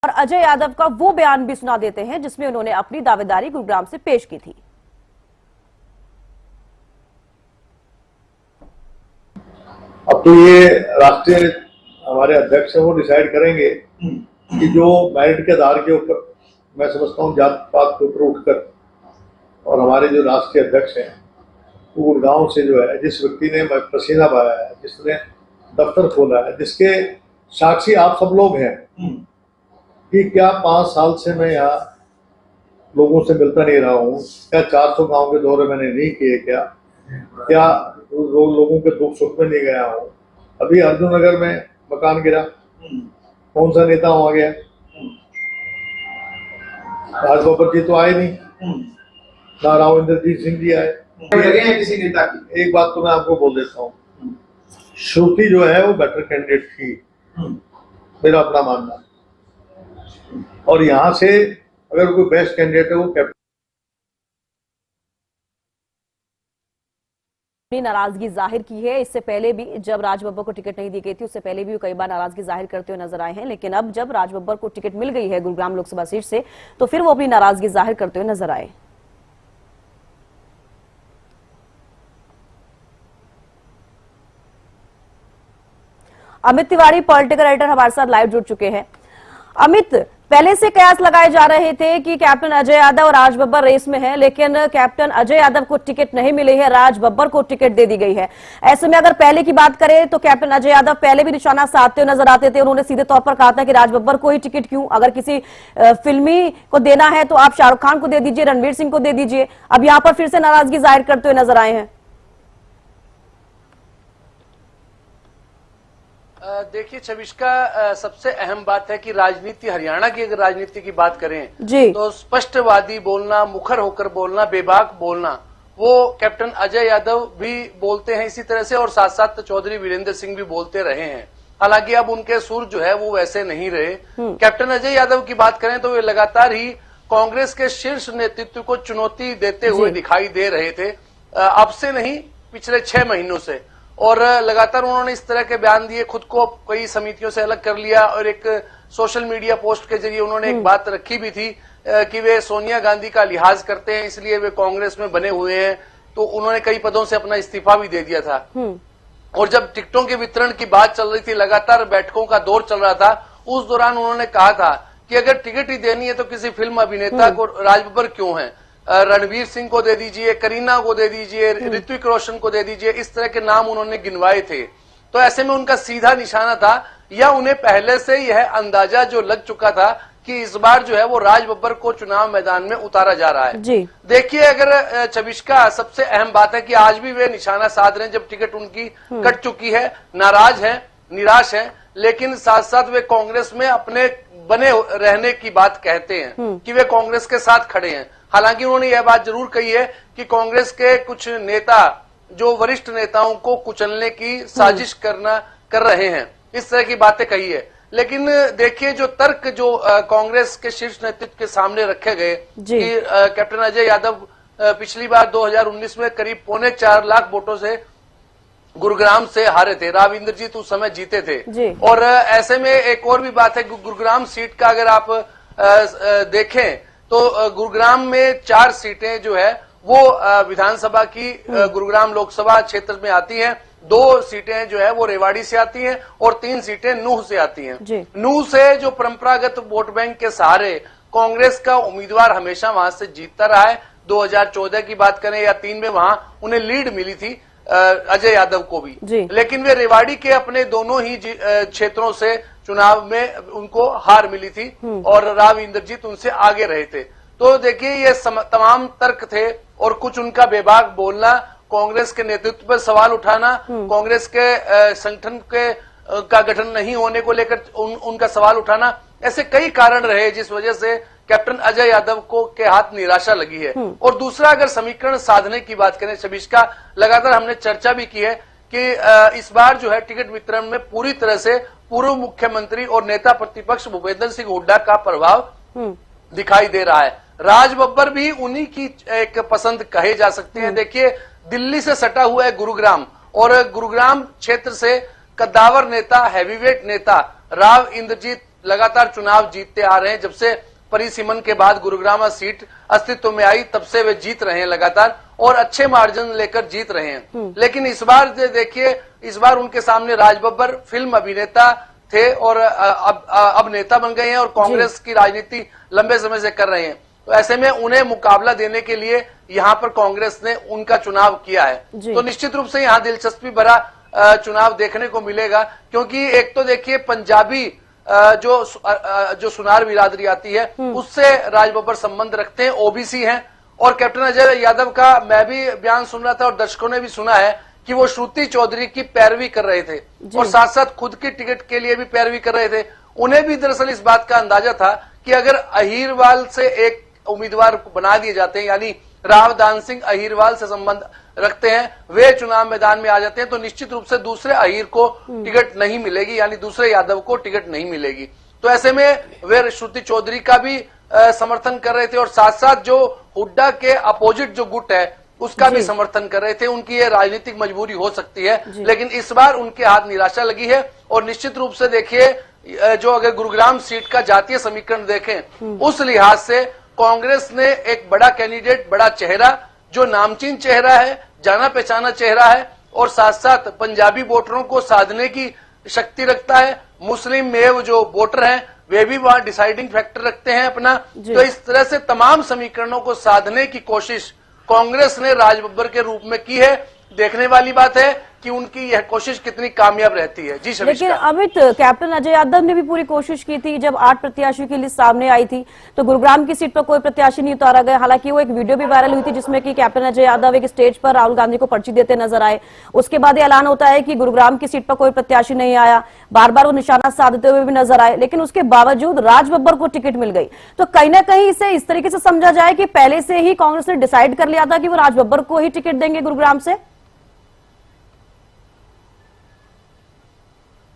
और अजय यादव का वो बयान भी सुना देते हैं जिसमें उन्होंने अपनी दावेदारी गुरुग्राम से पेश की थी। अब तो ये राष्ट्रीय हमारे अध्यक्ष हैं, वो डिसाइड करेंगे कि जो मेरिट के आधार के ऊपर, मैं समझता हूँ जात पात के ऊपर उठकर, और हमारे जो राष्ट्रीय अध्यक्ष हैं वो गुड़गांव से जो है, जिस व्यक्ति ने पसीना बहाया है, जिसने दफ्तर खोला है, जिसके साक्षी आप सब लोग हैं कि क्या 5 साल से मैं यहाँ लोगों से मिलता नहीं रहा हूँ, क्या 400 गांव के दौरे मैंने नहीं किए, क्या लोगों के दुख सुख में नहीं गया हूँ। अभी अर्जुन नगर में मकान गिरा, कौन सा नेता वहां गया? राजबब्बर जी तो आए नहीं, ना राव इंद्रजीत सिंह जी आए। लगे हैं किसी नेता की? एक बात तो मैं आपको बोल देता हूँ, श्रुति जो है वो बेटर कैंडिडेट थी, मेरा अपना मानना है। और यहाँ से अगर कोई बेस्ट कैंडिडेट है वो कैप्टन। नाराजगी जाहिर की है। इससे पहले भी जब राज बब्बर को टिकट नहीं दी गई थी, उससे पहले भी कई बार नाराजगी जाहिर करते हुए नजर आए हैं, लेकिन अब जब राज बब्बर को टिकट मिल गई है गुरुग्राम लोकसभा सीट से, तो फिर वो अपनी नाराजगी जाहिर करते हुए नजर आए। अमित तिवारी पॉलिटिकल राइटर हमारे साथ लाइव जुड़ चुके हैं। अमित, पहले से कयास लगाए जा रहे थे कि कैप्टन अजय यादव और राज बब्बर रेस में हैं, लेकिन कैप्टन अजय यादव को टिकट नहीं मिली है, राज बब्बर को टिकट दे दी गई है। ऐसे में अगर पहले की बात करें तो कैप्टन अजय यादव पहले भी निशाना साधते हुए नजर आते थे। उन्होंने सीधे तौर पर कहा था कि राज बब्बर को ही टिकट क्यों, अगर किसी फिल्मी को देना है तो आप शाहरुख खान को दे दीजिए, रणवीर सिंह को दे दीजिए। अब यहाँ पर फिर से नाराजगी जाहिर करते हुए नजर आए हैं। देखिए छविष्का, सबसे अहम बात है कि राजनीति, हरियाणा की अगर राजनीति की बात करें जी, तो स्पष्टवादी बोलना, मुखर होकर बोलना, बेबाक बोलना, वो कैप्टन अजय यादव भी बोलते हैं इसी तरह से, और साथ साथ चौधरी वीरेंद्र सिंह भी बोलते रहे हैं। हालांकि अब उनके सुर जो है वो वैसे नहीं रहे। कैप्टन अजय यादव की बात करें तो वे लगातार ही कांग्रेस के शीर्ष नेतृत्व को चुनौती देते हुए दिखाई दे रहे थे, अब से नहीं, पिछले 6 महीनों से। और लगातार उन्होंने इस तरह के बयान दिए, खुद को कई समितियों से अलग कर लिया, और एक सोशल मीडिया पोस्ट के जरिए उन्होंने एक बात रखी भी थी कि वे सोनिया गांधी का लिहाज करते हैं, इसलिए वे कांग्रेस में बने हुए हैं। तो उन्होंने कई पदों से अपना इस्तीफा भी दे दिया था। और जब टिकटों के वितरण की बात चल रही थी, लगातार बैठकों का दौर चल रहा था, उस दौरान उन्होंने कहा था कि अगर टिकट ही देनी है तो किसी फिल्म अभिनेता को, राज बब्बर क्यों है, रणवीर सिंह को दे दीजिए, करीना को दे दीजिए, ऋत्विक रोशन को दे दीजिए, इस तरह के नाम उन्होंने गिनवाए थे। तो ऐसे में उनका सीधा निशाना था, या उन्हें पहले से यह अंदाजा जो लग चुका था कि इस बार जो है वो राज बब्बर को चुनाव मैदान में उतारा जा रहा है। जी देखिए, अगर छविष्का, सबसे अहम बात है कि आज भी वे निशाना साध रहे हैं, जब टिकट उनकी कट चुकी है, नाराज है, निराश है, लेकिन साथ साथ वे कांग्रेस में अपने बने रहने की बात कहते हैं कि वे कांग्रेस के साथ खड़े हैं। हालांकि उन्होंने यह बात जरूर कही है कि कांग्रेस के कुछ नेता, जो वरिष्ठ नेताओं को कुचलने की साजिश कर रहे हैं, इस तरह की बातें कही है। लेकिन देखिए, जो तर्क जो कांग्रेस के शीर्ष नेतृत्व के सामने रखे गए कि कैप्टन अजय यादव पिछली बार 2019 में करीब 4.25 लाख वोटों से गुरुग्राम से हारे थे, राव इंद्रजीत उस समय जीते थे। और ऐसे में एक और भी बात है, गुरुग्राम सीट का अगर आप देखें तो गुरुग्राम में 4 सीटें जो है वो विधानसभा की गुरुग्राम लोकसभा क्षेत्र में आती हैं। 2 सीटें जो है वो रेवाड़ी से आती हैं और 3 सीटें नूह से आती हैं। नूह से जो परंपरागत वोट बैंक के सहारे कांग्रेस का उम्मीदवार हमेशा वहां से जीतता रहा है। 2014 की बात करें या 3 में वहां उन्हें लीड मिली थी अजय यादव को भी, लेकिन वे रेवाड़ी के अपने दोनों ही क्षेत्रों से चुनाव में उनको हार मिली थी और राव इंद्रजीत उनसे आगे रहे थे। तो देखिए, ये तमाम तर्क थे, और कुछ उनका बेबाक बोलना, कांग्रेस के नेतृत्व पर सवाल उठाना, कांग्रेस के संगठन के का गठन नहीं होने को लेकर उनका सवाल उठाना, ऐसे कई कारण रहे जिस वजह से कैप्टन अजय यादव को के हाथ निराशा लगी है। और दूसरा, अगर समीकरण साधने की बात करें छविष्का, लगातार हमने चर्चा भी की है कि इस बार जो है टिकट वितरण में पूरी तरह से पूर्व मुख्यमंत्री और नेता प्रतिपक्ष भूपेंद्र सिंह हुड्डा का प्रभाव दिखाई दे रहा है। राज बब्बर भी उन्हीं की एक पसंद कहे जा सकते हैं। देखिए, दिल्ली से सटा हुआ है गुरुग्राम, और गुरुग्राम क्षेत्र से कद्दावर नेता, हैवीवेट नेता राव इंद्रजीत लगातार चुनाव जीतते आ रहे हैं। जब से परिसीमन के बाद गुरुग्राम सीट अस्तित्व में आई तब से वे जीत रहे हैं लगातार और अच्छे मार्जिन लेकर जीत रहे हैं। लेकिन इस बार देखिए, इस बार उनके सामने राज बब्बर फिल्म अभिनेता थे और अब नेता बन गए हैं और कांग्रेस की राजनीति लंबे समय से कर रहे हैं। तो ऐसे में उन्हें मुकाबला देने के लिए यहाँ पर कांग्रेस ने उनका चुनाव किया है। तो निश्चित रूप से यहाँ दिलचस्पी भरा चुनाव देखने को मिलेगा, क्योंकि एक तो देखिए पंजाबी जो सुनार बिरादरी आती है उससे राज बब्बर संबंध रखते हैं, ओबीसी हैं। और कैप्टन अजय यादव का मैं भी बयान सुन रहा था और दर्शकों ने भी सुना है कि वो श्रुति चौधरी की पैरवी कर रहे थे और साथ साथ खुद की टिकट के लिए भी पैरवी कर रहे थे। उन्हें भी दरअसल इस बात का अंदाजा था कि अगर अहीरवाल से एक उम्मीदवार बना दिए जाते हैं, यानी रावदान सिंह अहीरवाल से संबंध रखते हैं, वे चुनाव मैदान में आ जाते हैं, तो निश्चित रूप से दूसरे अहीर को टिकट नहीं मिलेगी, यानी दूसरे यादव को टिकट नहीं मिलेगी। तो ऐसे में वे श्रुति चौधरी का भी समर्थन कर रहे थे और साथ साथ जो हुड्डा के अपोजिट जो गुट है उसका भी समर्थन कर रहे थे। उनकी ये राजनीतिक मजबूरी हो सकती है, लेकिन इस बार उनके हाथ निराशा लगी है। और निश्चित रूप से देखिए, जो अगर गुरुग्राम सीट का जातीय समीकरण देखें उस लिहाज से कांग्रेस ने एक बड़ा कैंडिडेट, बड़ा चेहरा, जो नामचीन चेहरा है, जाना पहचाना चेहरा है और साथ साथ पंजाबी वोटरों को साधने की शक्ति रखता है। मुस्लिम मेव जो वोटर हैं वे भी वहां डिसाइडिंग फैक्टर रखते हैं अपना। तो इस तरह से तमाम समीकरणों को साधने की कोशिश कांग्रेस ने राज बब्बर के रूप में की है। देखने वाली बात है कि उनकी यह कोशिश कितनी कामयाब रहती है। जी लेकिन अमित, कैप्टन अजय यादव ने भी पूरी कोशिश की थी। जब 8 प्रत्याशियों की लिस्ट सामने आई थी तो गुरुग्राम की सीट पर कोई प्रत्याशी नहीं उतारा गया। हालांकि वो एक वीडियो भी वायरल हुई थी जिसमें कि कैप्टन अजय यादव एक स्टेज पर राहुल गांधी को पर्ची देते नजर आए। उसके बाद ऐलान होता है कि गुरुग्राम की सीट पर कोई प्रत्याशी नहीं आया, बार बार वो निशाना साधते हुए भी नजर आए, लेकिन उसके बावजूद राज बब्बर को टिकट मिल गई। तो कहीं ना कहीं इसे इस तरीके से समझा जाए कि पहले से ही कांग्रेस ने डिसाइड कर लिया था कि वो राज बब्बर को ही टिकट देंगे गुरुग्राम से।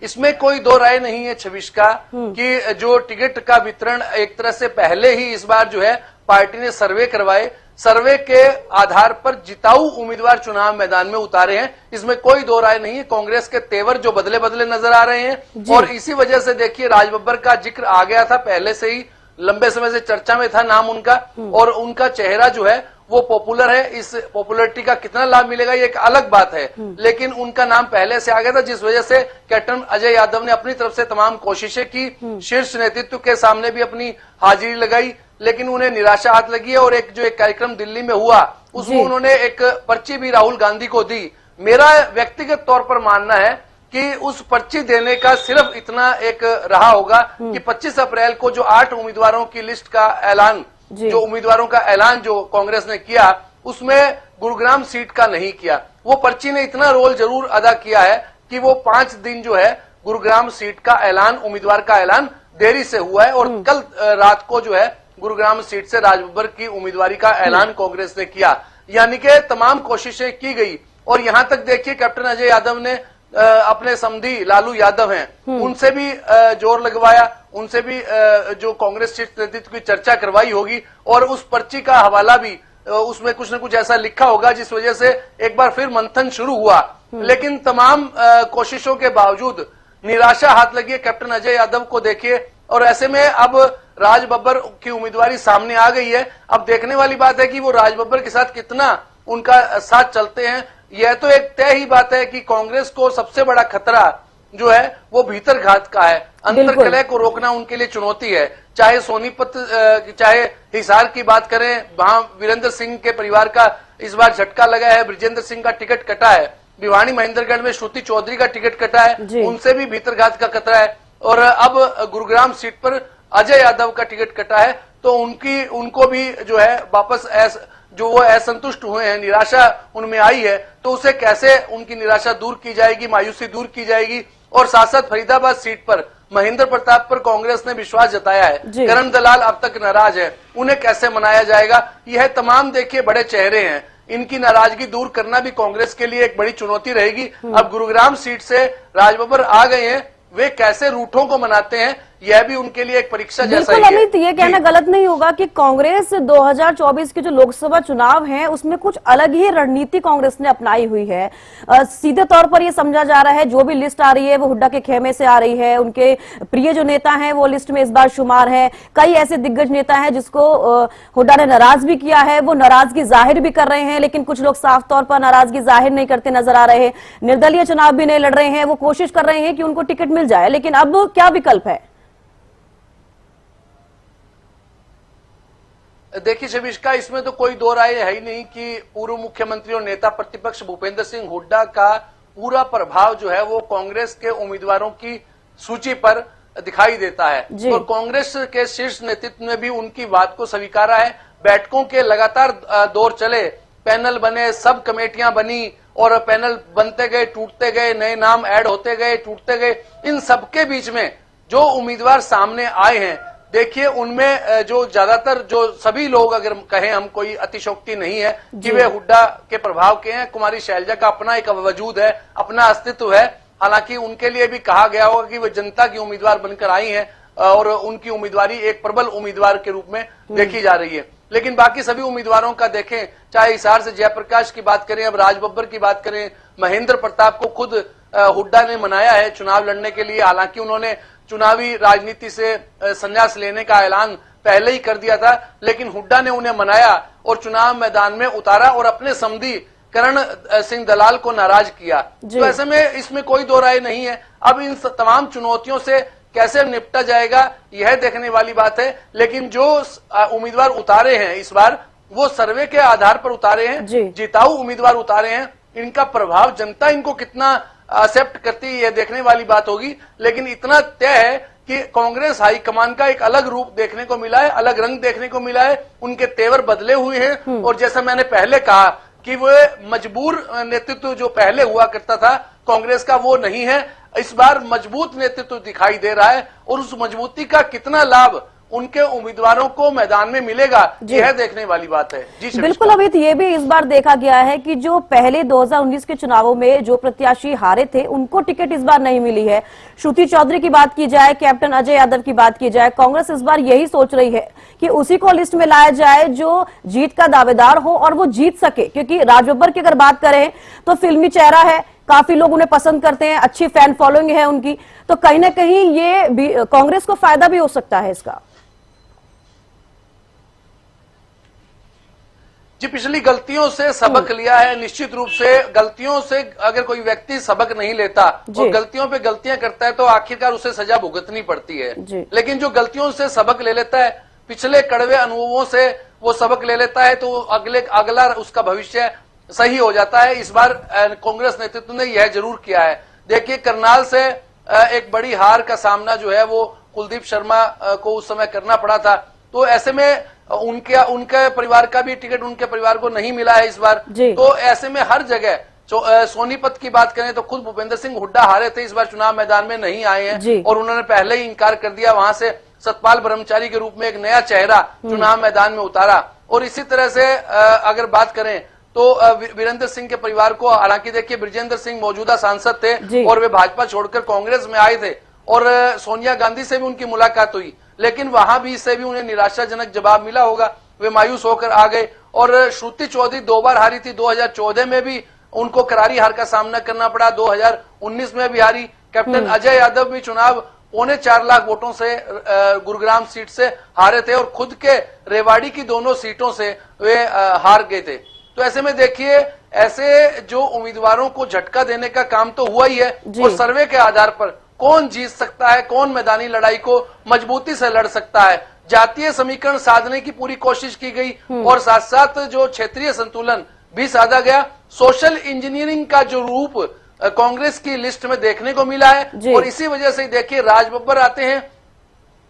इसमें कोई दो राय नहीं है छविश का कि जो टिकट का वितरण एक तरह से पहले ही इस बार जो है पार्टी ने सर्वे करवाए, सर्वे के आधार पर जिताऊ उम्मीदवार चुनाव मैदान में उतारे हैं। इसमें कोई दो राय नहीं है। कांग्रेस के तेवर जो बदले बदले नजर आ रहे हैं और इसी वजह से देखिए राज बब्बर का जिक्र आ गया था, पहले से ही लंबे समय से चर्चा में था नाम उनका, और उनका चेहरा जो है वो पॉपुलर है। इस पॉपुलरिटी का कितना लाभ मिलेगा ये एक अलग बात है, लेकिन उनका नाम पहले से आ गया था, जिस वजह से कैप्टन अजय यादव ने अपनी तरफ से तमाम कोशिशें की, शीर्ष नेतृत्व के सामने भी अपनी हाजिरी लगाई, लेकिन उन्हें निराशा हाथ लगी है। और एक जो एक कार्यक्रम दिल्ली में हुआ उसमें उन्होंने एक पर्ची भी राहुल गांधी को दी। मेरा व्यक्तिगत तौर पर मानना है कि उस पर्ची देने का सिर्फ इतना एक रहा होगा कि 25 अप्रैल को जो 8 उम्मीदवारों की लिस्ट का ऐलान, जो उम्मीदवारों का ऐलान जो कांग्रेस ने किया, उसमें गुरुग्राम सीट का नहीं किया। वो पर्ची ने इतना रोल जरूर अदा किया है कि वो 5 दिन जो है गुरुग्राम सीट का ऐलान, उम्मीदवार का ऐलान देरी से हुआ है और कल रात को जो है गुरुग्राम सीट से राज बब्बर की उम्मीदवारी का ऐलान कांग्रेस ने किया। यानी कि तमाम कोशिशें की गई और यहां तक देखिए कैप्टन अजय यादव ने अपने समधी लालू यादव हैं उनसे भी जोर लगवाया, उनसे भी जो कांग्रेस शीर्ष नेतृत्व की चर्चा करवाई होगी और उस पर्ची का हवाला भी उसमें कुछ न कुछ ऐसा लिखा होगा जिस वजह से एक बार फिर मंथन शुरू हुआ। लेकिन तमाम कोशिशों के बावजूद निराशा हाथ लगी है कैप्टन अजय यादव को देखिए। और ऐसे में अब राज बब्बर की उम्मीदवारी सामने आ गई है। अब देखने वाली बात है कि वो राज बब्बर के साथ कितना उनका साथ चलते हैं। यह तो एक तय ही बात है कि कांग्रेस को सबसे बड़ा खतरा जो है वो भीतर घात का है। अंतर्कलह को रोकना उनके लिए चुनौती है। चाहे सोनीपत, चाहे हिसार की बात करें, वहां वीरेंद्र सिंह के परिवार का इस बार झटका लगा है, ब्रिजेंद्र सिंह का टिकट कटा है। भिवानी महेंद्रगढ़ में श्रुति चौधरी का टिकट कटा है, उनसे भी भीतर घात का खतरा है। और अब गुरुग्राम सीट पर अजय यादव का टिकट कटा है, तो उनको भी जो है वापस जो वो असंतुष्ट हुए हैं, निराशा उनमें आई है, तो उसे कैसे उनकी निराशा दूर की जाएगी, मायूसी दूर की जाएगी। और साथ साथ फरीदाबाद सीट पर महेंद्र प्रताप पर कांग्रेस ने विश्वास जताया है, करण दलाल अब तक नाराज है, उन्हें कैसे मनाया जाएगा। यह तमाम देखिए बड़े चेहरे हैं, इनकी नाराजगी दूर करना भी कांग्रेस के लिए एक बड़ी चुनौती रहेगी। अब गुरुग्राम सीट से राज बब्बर आ गए हैं, वे कैसे रूठों को मनाते हैं यह भी उनके लिए एक परीक्षा जैसा बिल्कुल ही है। अमित, ये कहना गलत नहीं होगा कि कांग्रेस 2024 के जो लोकसभा चुनाव हैं उसमें कुछ अलग ही रणनीति कांग्रेस ने अपनाई हुई है। सीधे तौर पर ये समझा जा रहा है जो भी लिस्ट आ रही है वो हुड्डा के खेमे से आ रही है, उनके प्रिय जो नेता हैं वो लिस्ट में इस बार शुमार है। कई ऐसे दिग्गज नेता हैं जिसको हुड्डा ने नाराज भी किया है, वो नाराजगी जाहिर भी कर रहे हैं, लेकिन कुछ लोग साफ तौर पर नाराजगी जाहिर नहीं करते नजर आ रहे हैं। निर्दलीय चुनाव भी नहीं लड़ रहे हैं, वो कोशिश कर रहे हैं कि उनको टिकट मिल जाए, लेकिन अब क्या विकल्प है? देखिए शमिष्का, इसमें तो कोई दो राय है ही नहीं कि पूर्व मुख्यमंत्री और नेता प्रतिपक्ष भूपेंद्र सिंह हुड्डा का पूरा प्रभाव जो है वो कांग्रेस के उम्मीदवारों की सूची पर दिखाई देता है और कांग्रेस के शीर्ष नेतृत्व ने भी उनकी बात को स्वीकारा है। बैठकों के लगातार दौर चले, पैनल बने, सब कमेटियां बनी और पैनल बनते गए, टूटते गए, नए नाम ऐड होते गए, टूटते गए। इन सबके बीच में जो उम्मीदवार सामने आए हैं, देखिए उनमें जो ज्यादातर जो सभी लोग अगर कहें, हम कोई अतिशोक्ति नहीं है कि वे हुड्डा के प्रभाव के हैं। कुमारी शैलजा का अपना एक वजूद है, अपना अस्तित्व है। हालांकि उनके लिए भी कहा गया होगा कि वे जनता की उम्मीदवार बनकर आई हैं और उनकी उम्मीदवारी एक प्रबल उम्मीदवार के रूप में देखी जा रही है। लेकिन बाकी सभी उम्मीदवारों का देखें, चाहे हिसार से जयप्रकाश की बात करें, अब राज बब्बर की बात करें, महेंद्र प्रताप को खुद हुड्डा ने मनाया है चुनाव लड़ने के लिए। हालांकि उन्होंने चुनावी राजनीति से संन्यास लेने का ऐलान पहले ही कर दिया था, लेकिन हुड्डा ने उन्हें मनाया और चुनाव मैदान में उतारा और अपने समधी करण सिंह दलाल को नाराज किया। तो ऐसे में इसमें कोई दो राय नहीं है। अब इन तमाम चुनौतियों से कैसे निपटा जाएगा यह देखने वाली बात है। लेकिन जो उम्मीदवार उतारे हैं इस बार, वो सर्वे के आधार पर उतारे हैं, जिताऊ उम्मीदवार उतारे हैं। इनका प्रभाव जनता इनको कितना एक्सेप्ट करती है यह देखने वाली बात होगी। लेकिन इतना तय है कि कांग्रेस हाईकमान का एक अलग रूप देखने को मिला है, अलग रंग देखने को मिला है। उनके तेवर बदले हुए हैं और जैसा मैंने पहले कहा कि वो मजबूर नेतृत्व जो पहले हुआ करता था कांग्रेस का, वो नहीं है। इस बार मजबूत नेतृत्व दिखाई दे रहा है और उस मजबूती का कितना लाभ उनके उम्मीदवारों को मैदान में मिलेगा यह देखने वाली बात है। जी बिल्कुल अमित, ये भी इस बार देखा गया है कि जो पहले 2019 के चुनावों में जो प्रत्याशी हारे थे उनको टिकट इस बार नहीं मिली है। श्रुति चौधरी की बात की जाए, कैप्टन अजय यादव की बात की जाए, कांग्रेस इस बार यही सोच रही है कि उसी को लिस्ट में लाया जाए जो जीत का दावेदार हो और वो जीत सके। क्योंकि राज बब्बर की अगर बात करें तो फिल्मी चेहरा है, काफी लोग उन्हें पसंद करते हैं, अच्छी फैन फॉलोइंग है उनकी, तो कहीं ना कहीं ये भी कांग्रेस को फायदा भी हो सकता है इसका। जी, पिछली गलतियों से सबक लिया है। निश्चित रूप से गलतियों से अगर कोई व्यक्ति सबक नहीं लेता और गलतियों पे गलतियां करता है तो आखिरकार उसे सजा भुगतनी पड़ती है। लेकिन जो गलतियों से सबक ले लेता है, पिछले कड़वे अनुभवों से वो सबक ले लेता है, तो अगला उसका भविष्य सही हो जाता है। इस बार कांग्रेस नेतृत्व ने यह जरूर किया है। देखिए, करनाल से एक बड़ी हार का सामना जो है वो कुलदीप शर्मा को उस समय करना पड़ा था। तो ऐसे में उनके परिवार का भी टिकट उनके परिवार को नहीं मिला है इस बार। तो ऐसे में हर जगह सोनीपत की बात करें तो खुद भूपेंद्र सिंह हुड्डा हारे थे, इस बार चुनाव मैदान में नहीं आए हैं और उन्होंने पहले ही इंकार कर दिया। वहां से सतपाल ब्रह्मचारी के रूप में एक नया चेहरा चुनाव मैदान में उतारा। और इसी तरह से अगर बात करें तो वीरेंद्र सिंह के परिवार को, हालांकि देखिए बृजेंद्र सिंह मौजूदा सांसद थे और वे भाजपा छोड़कर कांग्रेस में आए थे और सोनिया गांधी से भी उनकी मुलाकात हुई, लेकिन वहां भी से भी उन्हें निराशाजनक जवाब मिला होगा, वे मायूस होकर आ गए। और श्रुति चौधरी 2 बार हारी थी, 2014 में भी उनको करारी हार का सामना करना पड़ा, 2019 में भी हारी। कैप्टन अजय यादव भी चुनाव 4.25 लाख वोटों से गुरुग्राम सीट से हारे थे और खुद के रेवाड़ी की दोनों सीटों से वे हार गए थे। तो ऐसे में देखिए, ऐसे जो उम्मीदवारों को झटका देने का काम तो हुआ ही है और सर्वे के आधार पर कौन जीत सकता है, कौन मैदानी लड़ाई को मजबूती से लड़ सकता है, जातीय समीकरण साधने की पूरी कोशिश की गई और साथ साथ जो क्षेत्रीय संतुलन भी साधा गया। सोशल इंजीनियरिंग का जो रूप कांग्रेस की लिस्ट में देखने को मिला है और इसी वजह से देखिए राज बब्बर आते हैं।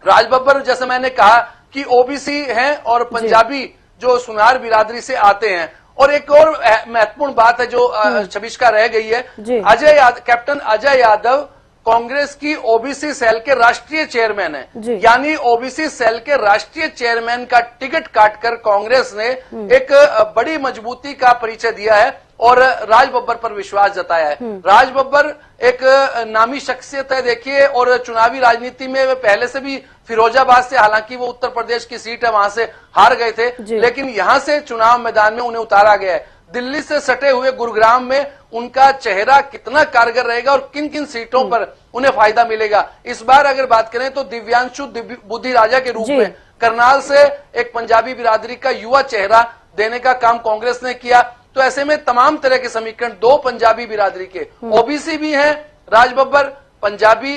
राज बब्बर जैसे मैंने कहा कि ओबीसी हैं और पंजाबी जो सुनार बिरादरी से आते हैं। और एक और महत्वपूर्ण बात है जो छबिष्का रह गई है, कैप्टन अजय यादव कांग्रेस की ओबीसी सेल के राष्ट्रीय चेयरमैन जी। है, यानी ओबीसी सेल के राष्ट्रीय चेयरमैन का टिकट काटकर कांग्रेस ने एक बड़ी मजबूती का परिचय दिया है और राज बब्बर पर विश्वास जताया है। राज बब्बर एक नामी शख्सियत है, देखिए, और चुनावी राजनीति में वे पहले से भी फिरोजाबाद से, हालांकि वो उत्तर प्रदेश की सीट है, वहां से हार गए थे, लेकिन यहां से चुनाव मैदान में उन्हें उतारा गया है। दिल्ली से सटे हुए गुरुग्राम में उनका चेहरा कितना कारगर रहेगा और किन किन सीटों पर उन्हें फायदा मिलेगा। इस बार अगर बात करें तो दिव्यांशु बुद्धि राजा के रूप में करनाल से एक पंजाबी बिरादरी का युवा चेहरा देने का काम कांग्रेस ने किया। तो ऐसे में तमाम तरह के समीकरण, दो पंजाबी बिरादरी के, ओबीसी भी हैं, राज बब्बर पंजाबी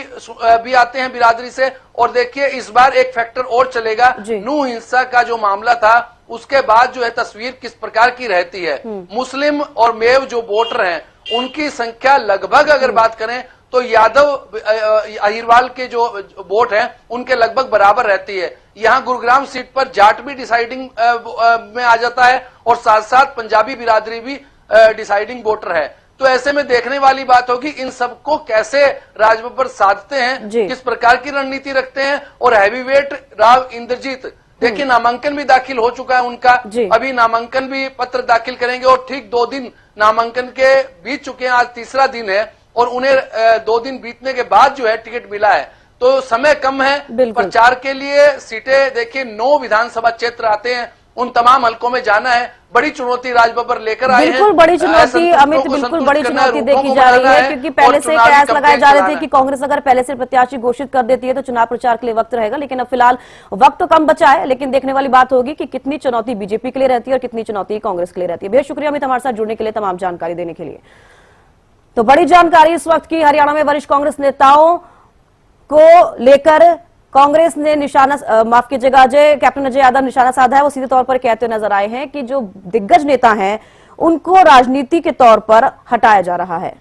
भी आते हैं बिरादरी से, और देखिए इस बार एक फैक्टर और चलेगा, नू हिंसा का जो मामला था उसके बाद जो है तस्वीर किस प्रकार की रहती है। मुस्लिम और मेव जो वोटर हैं उनकी संख्या लगभग अगर बात करें तो यादव अहिरवाल के जो वोट हैं उनके लगभग बराबर रहती है। यहाँ गुरुग्राम सीट पर जाट भी डिसाइडिंग में आ जाता है और साथ साथ पंजाबी बिरादरी भी डिसाइडिंग वोटर है। तो ऐसे में देखने वाली बात होगी इन सबको कैसे राज बब्बर साधते हैं, किस प्रकार की रणनीति रखते हैं। और हैवीवेट राव इंद्रजीत, देखिए नामांकन भी दाखिल हो चुका है उनका, अभी नामांकन भी पत्र दाखिल करेंगे और ठीक 2 दिन नामांकन के बीत चुके हैं, आज तीसरा दिन है और उन्हें 2 दिन बीतने के बाद जो है टिकट मिला है। तो समय कम है प्रचार के लिए। सीटें देखिए 9 विधानसभा क्षेत्र आते हैं, उन तमाम हलकों में जाना है। बड़ी चुनौती राज बब्बर लेकर आए हैं। बिल्कुल बड़ी चुनौती अमित, बिल्कुल बड़ी चुनौती देखी जा रही है, क्योंकि पहले से कयास लगाए जा रहे थे कि कांग्रेस अगर पहले से प्रत्याशी घोषित कर देती है तो चुनाव प्रचार के लिए वक्त रहेगा, लेकिन अब फिलहाल वक्त तो कम बचा है। लेकिन देखने वाली बात होगी कि कितनी चुनौती बीजेपी के लिए रहती है और कितनी चुनौती कांग्रेस के लिए रहती है। बेहद शुक्रिया अमित हमारे साथ जुड़ने के लिए, तमाम जानकारी देने के लिए। तो बड़ी जानकारी इस वक्त की हरियाणा में वरिष्ठ कांग्रेस नेताओं को लेकर कांग्रेस ने निशाना, माफ कीजिएगा, कैप्टन अजय यादव निशाना साधा है। वो सीधे तौर पर कहते नजर आए हैं कि जो दिग्गज नेता हैं उनको राजनीति के तौर पर हटाया जा रहा है।